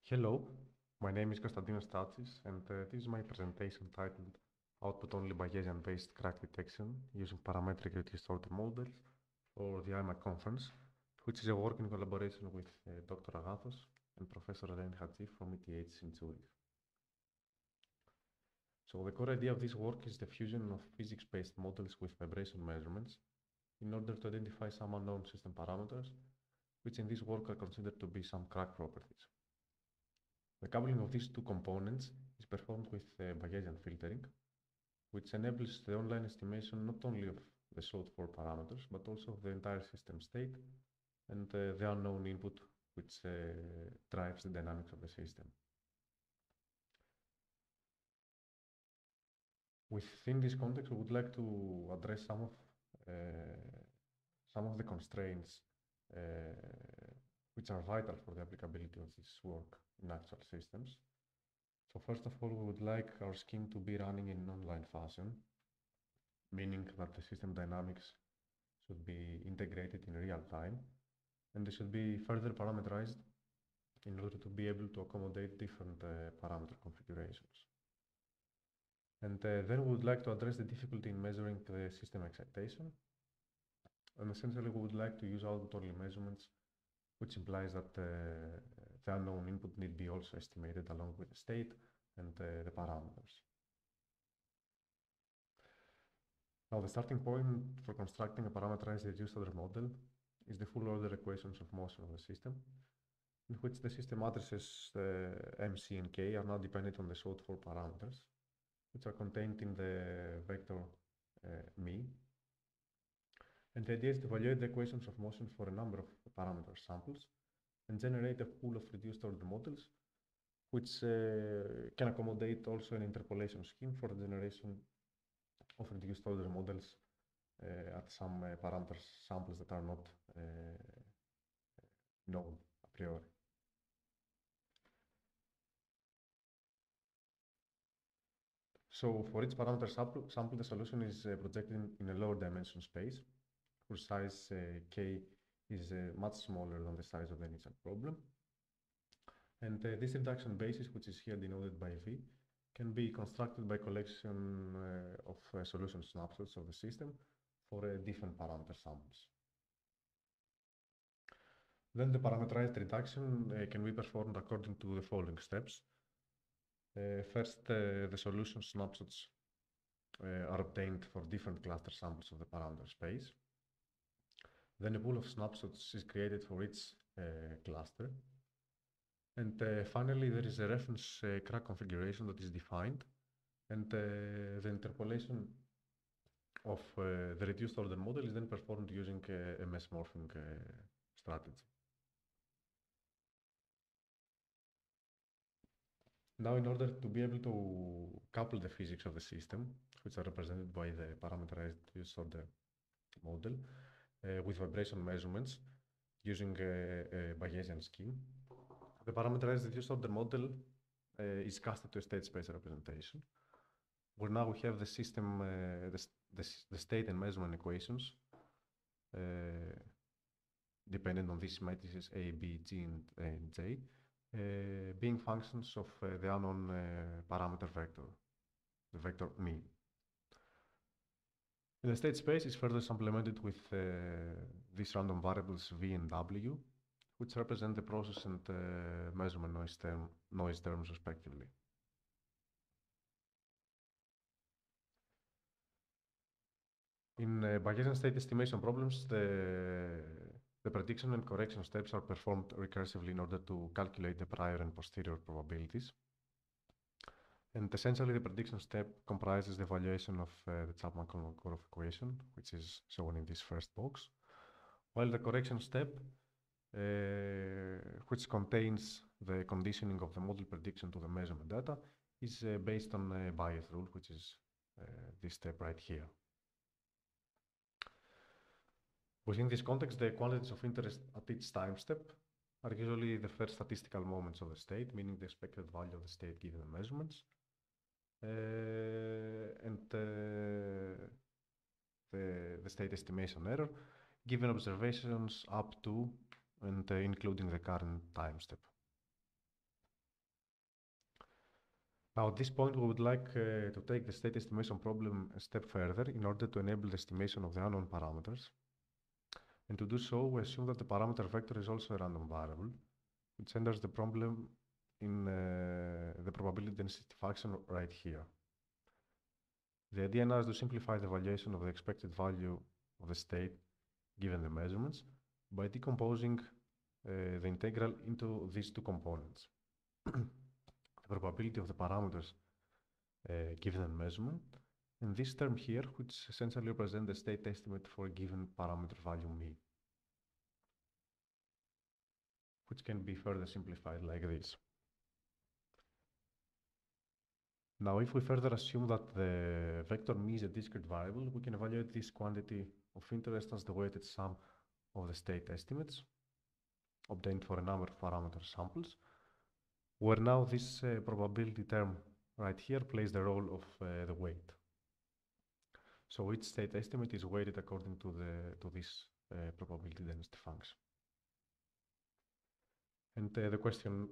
Hello, my name is Konstantinos Tatsis, and this is my presentation titled Output-Only Bayesian-Based Crack Detection Using Parametric Reduced Order Models for the IMAC conference, which is a work in collaboration with Dr. Agathos and Professor Eleni Hadji from ETH in Zurich. So the core idea of this work is the fusion of physics-based models with vibration measurements in order to identify some unknown system parameters, which in this work are considered to be some crack properties. The coupling of these two components is performed with Bayesian filtering, which enables the online estimation not only of the sought-for parameters, but also of the entire system state and the unknown input, which drives the dynamics of the system. Within this context, we would like to address some of the constraints which are vital for the applicability of this work in actual systems. So first of all, we would like our scheme to be running in online fashion, meaning that the system dynamics should be integrated in real time, and they should be further parameterized in order to be able to accommodate different parameter configurations. And then we would like to address the difficulty in measuring the system excitation. And essentially, we would like to use output-only measurements, which implies that the unknown input need be also estimated along with the state and the parameters. Now, the starting point for constructing a parameterized reduced order model is the full order equations of motion of the system, in which the system addresses M, C, and K are now dependent on the sought-for parameters, which are contained in the vector μ. And the idea is to evaluate the equations of motion for a number of parameter samples and generate a pool of reduced order models, which can accommodate also an interpolation scheme for the generation of reduced order models at some parameter samples that are not known a priori. So for each parameter sample, the solution is projected in a lower dimension space, whose size k is much smaller than the size of the initial problem. And this reduction basis, which is here denoted by V, can be constructed by collection of solution snapshots of the system for different parameter samples. Then the parameterized reduction can be performed according to the following steps. First, the solution snapshots are obtained for different cluster samples of the parameter space. Then a pool of snapshots is created for each cluster. And finally, there is a reference crack configuration that is defined, and the interpolation of the reduced order model is then performed using a mesh morphing strategy. Now, in order to be able to couple the physics of the system, which are represented by the parameterized reduced order model, with vibration measurements using a Bayesian scheme, the parameterized reduced order model is casted to a state space representation, where now we have the system, the state and measurement equations dependent on these matrices A, B, G, and J, being functions of the unknown parameter vector, the vector μ. The state space is further supplemented with these random variables V and W, which represent the process and measurement noise terms respectively. In Bayesian state estimation problems, the prediction and correction steps are performed recursively in order to calculate the prior and posterior probabilities. And essentially, the prediction step comprises the evaluation of the Chapman-Kolmogorov equation, which is shown in this first box, while the correction step, which contains the conditioning of the model prediction to the measurement data, is based on a Bayes rule, which is this step right here. Within this context, the quantities of interest at each time step are usually the first statistical moments of the state, meaning the expected value of the state given the measurements, and the state estimation error, given observations up to and including the current time step. Now, at this point, we would like to take the state estimation problem a step further in order to enable the estimation of the unknown parameters. And to do so, we assume that the parameter vector is also a random variable, which enters the problem in the probability density function right here. The idea now is to simplify the evaluation of the expected value of the state given the measurements by decomposing the integral into these two components. The probability of the parameters given the measurement, and this term here, which essentially represents the state estimate for a given parameter value μ, which can be further simplified like this. Now, if we further assume that the vector μ is a discrete variable, we can evaluate this quantity of interest as the weighted sum of the state estimates obtained for a number of parameter samples, where now this probability term right here plays the role of the weight. So each state estimate is weighted according to this probability density function. And the question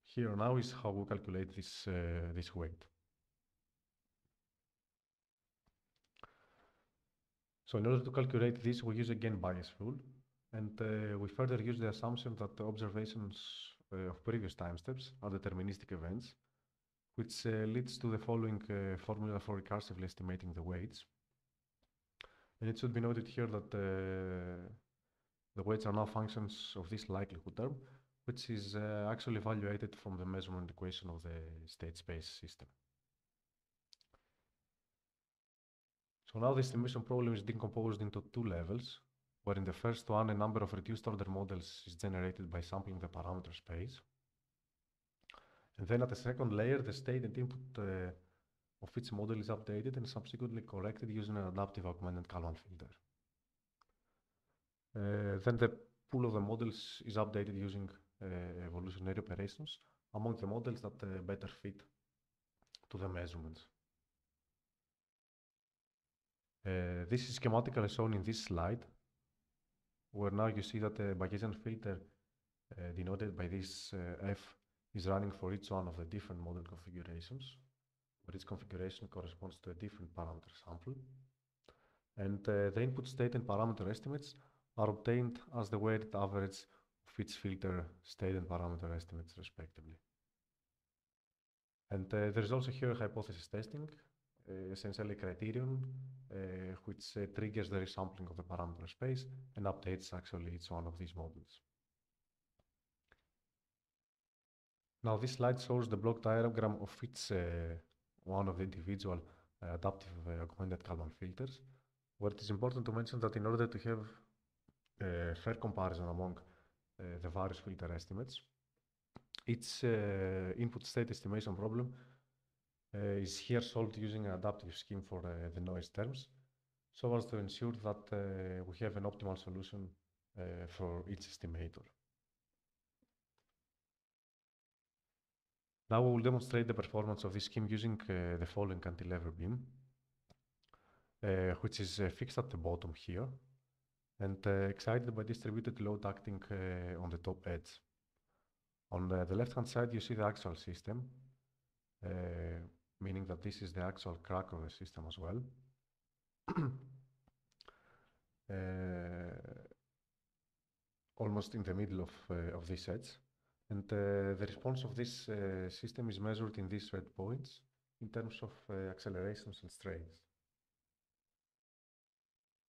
here now is how we calculate this weight. So in order to calculate this, we use again Bayes' rule, and we further use the assumption that the observations of previous time steps are deterministic events, which leads to the following formula for recursively estimating the weights. And it should be noted here that the weights are now functions of this likelihood term, which is actually evaluated from the measurement equation of the state space system. So now the estimation problem is decomposed into two levels, where in the first one, a number of reduced order models is generated by sampling the parameter space. And then at the second layer, the state and input of each model is updated and subsequently corrected using an adaptive augmented Kalman filter. Then the pool of the models is updated using evolutionary operations among the models that better fit to the measurements. This is schematically shown in this slide, where now you see that the Bayesian filter denoted by this F is running for each one of the different model configurations, where each configuration corresponds to a different parameter sample. And the input state and parameter estimates are obtained as the weighted average of each filter state and parameter estimates respectively. And there is also here hypothesis testing, essentially a criterion which triggers the resampling of the parameter space and updates actually each one of these models. Now this slide shows the block diagram of each one of the individual adaptive augmented Kalman filters, where it is important to mention that in order to have a fair comparison among the various filter estimates, each input state estimation problem is here solved using an adaptive scheme for the noise terms, so as to ensure that we have an optimal solution for each estimator. Now we will demonstrate the performance of this scheme using the following cantilever beam, which is fixed at the bottom here and excited by distributed load acting on the top edge. On the left-hand side, you see the actual system, meaning that this is the actual crack of the system as well. Almost in the middle of this edge. And the response of this system is measured in these red points in terms of accelerations and strains.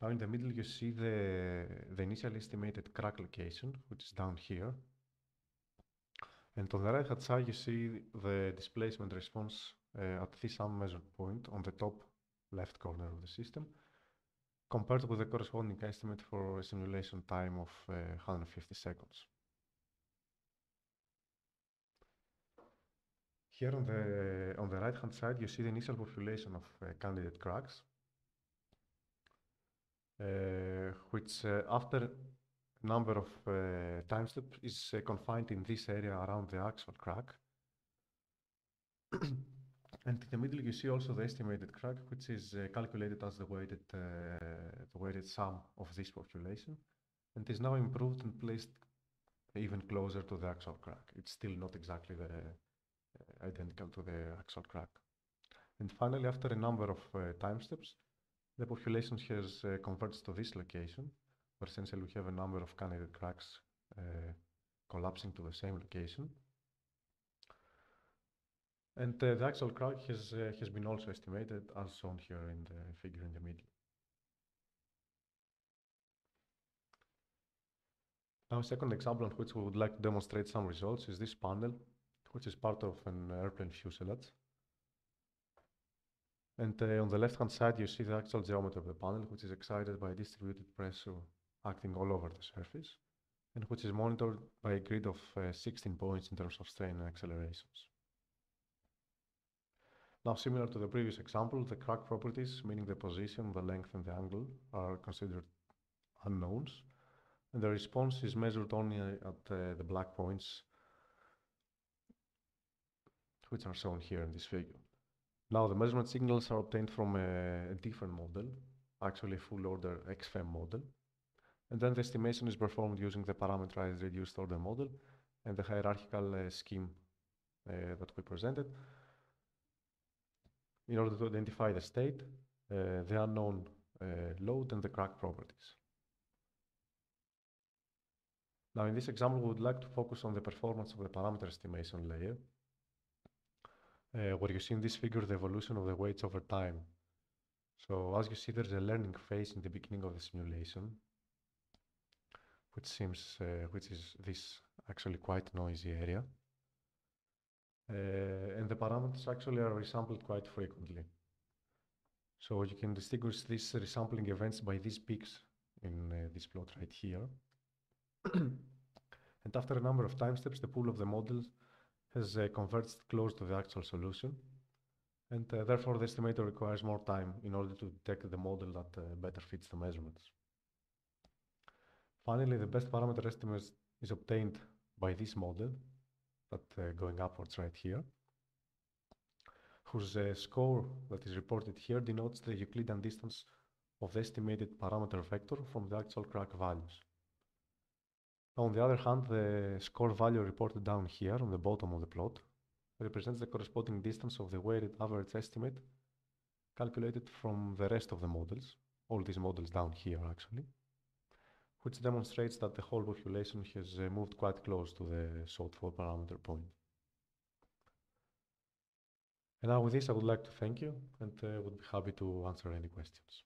Now in the middle you see the initially estimated crack location, which is down here. And on the right hand side you see the displacement response at this unmeasured point on the top left corner of the system, compared with the corresponding estimate for a simulation time of 150 seconds. Here on the right hand side you see the initial population of candidate cracks, which after a number of time steps is confined in this area around the actual crack. And in the middle you see also the estimated crack, which is calculated as the weighted sum of this population, and is now improved and placed even closer to the actual crack. It's still not exactly identical to the actual crack. And finally, after a number of time steps, the population has converged to this location, where essentially we have a number of candidate cracks collapsing to the same location. And the actual crack has been also estimated, as shown here in the figure in the middle. Now, a second example on which we would like to demonstrate some results is this panel, which is part of an airplane fuselage. And on the left-hand side, you see the actual geometry of the panel, which is excited by distributed pressure acting all over the surface, and which is monitored by a grid of 16 points in terms of strain and accelerations. Now, similar to the previous example, the crack properties, meaning the position, the length, and the angle, are considered unknowns, and the response is measured only at the black points, which are shown here in this figure. Now, the measurement signals are obtained from a different model, actually a full-order XFEM model, and then the estimation is performed using the parameterized reduced order model and the hierarchical scheme that we presented in order to identify the state, the unknown load, and the crack properties. Now, in this example, we would like to focus on the performance of the parameter estimation layer, where you see in this figure the evolution of the weights over time. So, as you see, there's a learning phase in the beginning of the simulation, which is this actually quite noisy area. And the parameters actually are resampled quite frequently. So you can distinguish these resampling events by these peaks in this plot right here. And after a number of time steps, the pool of the models has converged close to the actual solution. And therefore, the estimator requires more time in order to detect the model that better fits the measurements. Finally, the best parameter estimate is obtained by this model, that going upwards right here, whose score that is reported here denotes the Euclidean distance of the estimated parameter vector from the actual crack values. On the other hand, the score value reported down here on the bottom of the plot represents the corresponding distance of the weighted average estimate calculated from the rest of the models, all these models down here actually, which demonstrates that the whole population has moved quite close to the sought-for parameter point. And now with this, I would like to thank you and would be happy to answer any questions.